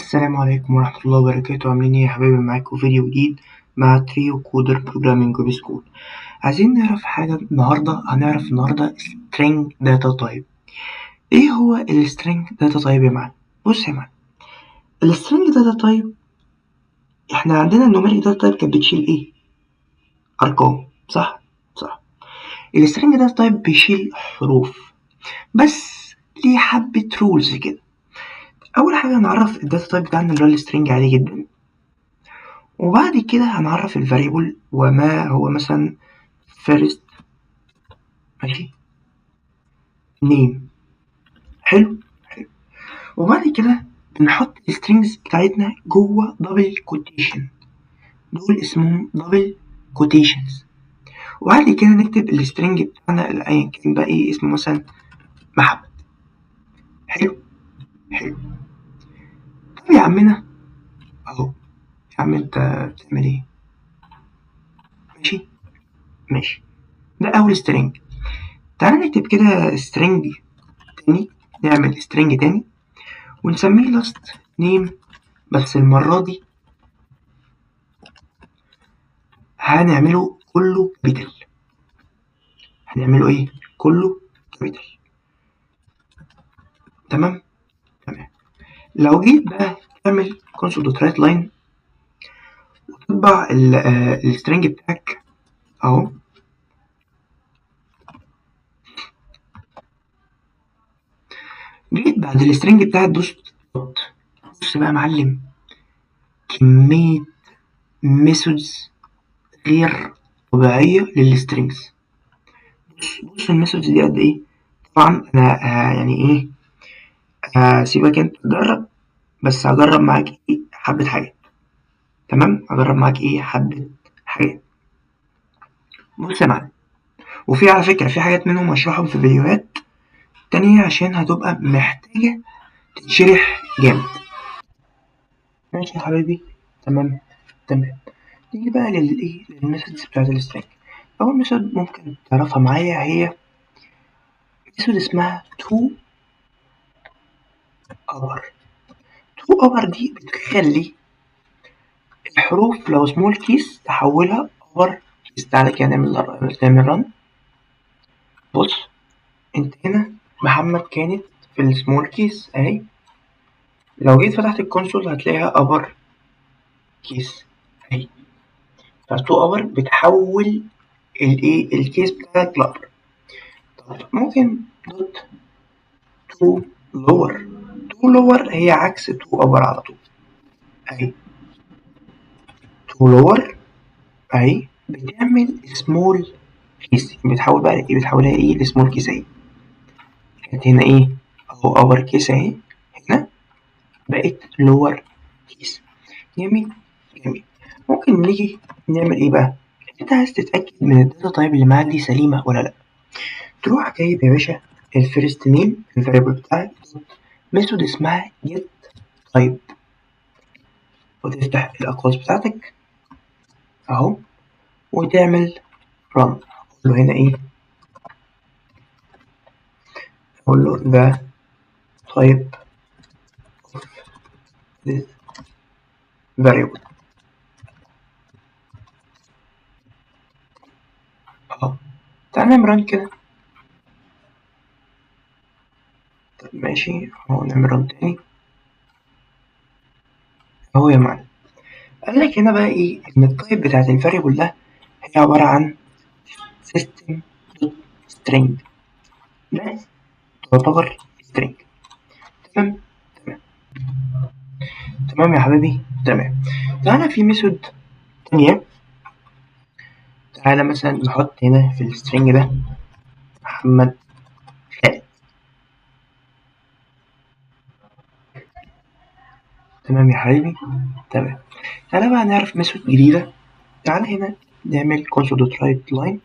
السلام عليكم ورحمة الله وبركاته. عاملين ايه يا حبايبي؟ معاكم فيديو جديد مع تريو كودر بروجرامينج بسكول. عايزين نعرف حاجة النهاردة. هنعرف النهاردة string data type. ايه هو ال string data type يا معلم؟ بص يا معلم، ال string data type احنا عندنا النوميريك data type كانت بتشيل ايه؟ ارقام، صح؟ صح. ال string data type بيشيل حروف، بس ليه حبة رولز كده. اول حاجة هنعرف الداتا تايب بتاعنا اللي هو السترنج عادي جدا، وبعد كده هنعرف الفاريبل وما هو مثلا first، ماشي، نيم. حلو. وبعد كده بنحط السترينجز بتاعتنا جوه دبل كوتيشن، دول اسمهم دبل كوتيشنز. وبعد كده نكتب السترينج بتاعنا ايا كان بقى ايه اسمه، مثلا محمد. حلو. طب يا عمنا اهو، يا عم انت بتعمل ايه؟ ماشي. ده اول سترينج. تعالى نكتب كده سترينج تاني، نعمل سترينج تاني ونسميه لاست نيم، بس المرة دي هنعمله كله كابيتال. هنعمله ايه؟ كله كابيتال. تمام. لو جيت بقى تعمل console دوت رايت لاين وتطبع السترنج بتاعك اهو، جيت بعد السترنج بتاعك دوست دوت. بص بقى يا معلم، كمية ميثودز غير طبيعية للسترينجز. بص الميثودز دي قد ايه. طبعا انا يعني ايه، هسيبك انت تجرب، بس هجرب معاك ايه حبة حاجات. تمام، هجرب معاك ايه حبة حاجات. بص يا معلم، وفي على فكرة في حاجات منهم هشرحهم في فيديوهات تانية عشان هتبقى محتاجة تتشرح جامد. ماشي يا حبيبي. تمام. نيجي بقى للايه، للميثودز بتاعت السترينج. اول ميثود ممكن تعرفها معايا هي ميثود اسمها to upper. to upper دي بتخلي الحروف لو سمول كيس تحولها upper كيس. تعالى كده نعمل رن. بص انت هنا محمد كانت في السمول كيس اهي، لو جيت فتحت الكونسول هتلاقيها upper كيس اهي. فالتو ابر بتحول الايه الكيس بتاعك لابر. طب ممكن دوت تو لور. تو لور هي عكس تو ابر على طول اهي. تو لور اهي بتعمل سمول كيس، بتحول بقى ايه، بتحولها ايه لسمول كيس اهي. كانت هنا ايه اهو ابر كيس اهي، هنا بقت لور كيس. جميل. ممكن نيجي نعمل ايه بقى، انت عايز تتاكد من الداتا تايب اللي معاك دي سليمه ولا لا. تروح جايب يا باشا الفيرست نيم الفاريبل بتاعك، ميثود اسمها get type، وتفتح الاقواس بتاعتك اهو وتعمل run. اقول له هنا ايه، اقول له the type of this variable اهو. تعال نعمل run كده. طب ماشي اهو، نعمل run تاني اهو يا معلم. قال لك هنا بقى ايه، ان التايب بتاعت الفاريبل ده هي عبارة عن system string. ده تعتبر string. تمام. تمام يا حبيبي. تمام. تعالى في ميثود تانية. تعالى مثلا نحط هنا في السترنج ده محمد خالد. تمام يا حبيبي. تمام. تعالى بقى نعرف ميثود جديدة. تعالى هنا نعمل console دوت رايت لاين،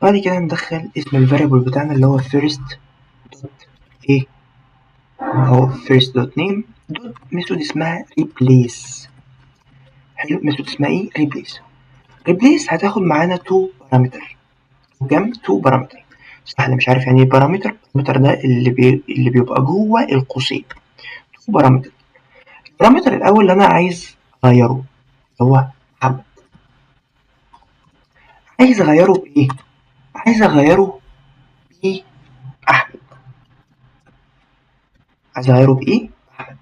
بعد كده ندخل اسم الفاريبل بتاعنا اللي هو first دوت ايه اهو first دوت name دوت ميثود اسمها replace. حلو. ميثود اسمها ايه، replace هتاخد معانا تو بارامتر. كام؟ تو بارامتر. صح، اللي مش عارف يعني ايه بارامتر، البارامتر ده اللي بيبقى جوه القوسين. تو بارامتر. البارامتر الاول اللي انا عايز اغيره هو محمد. عايز اغيره بايه؟ عايز اغيره باحمد. عايز اغيره بايه؟ احمد.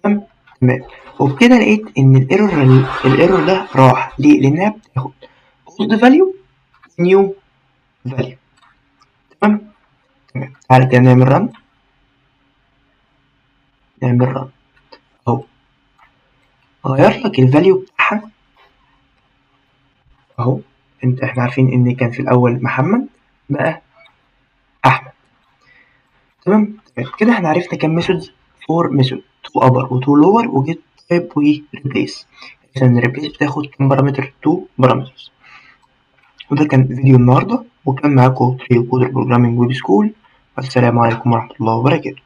تمام. تمام. وبكده لقيت ان الايرور ده راح ليه؟ لانها بتاخد old value new value. تمام. تمام. تعالى كده نعمل رن. نعمل رن اهو، غير لك الفاليو بتاعها اهو. احنا عارفين ان كان في الاول محمد بقى احمد. تمام. تمام كده احنا عرفنا كام ميثود. 4 ميثود، 2 upper و 2 lower و get type و replace. عشان replace بتاخد كام بارامتر؟ 2 بارامترز. وده كان فيديو النهارده، وكان معاكم تريو كودر بروجرامينج ويب سكول. والسلام عليكم ورحمة الله وبركاته.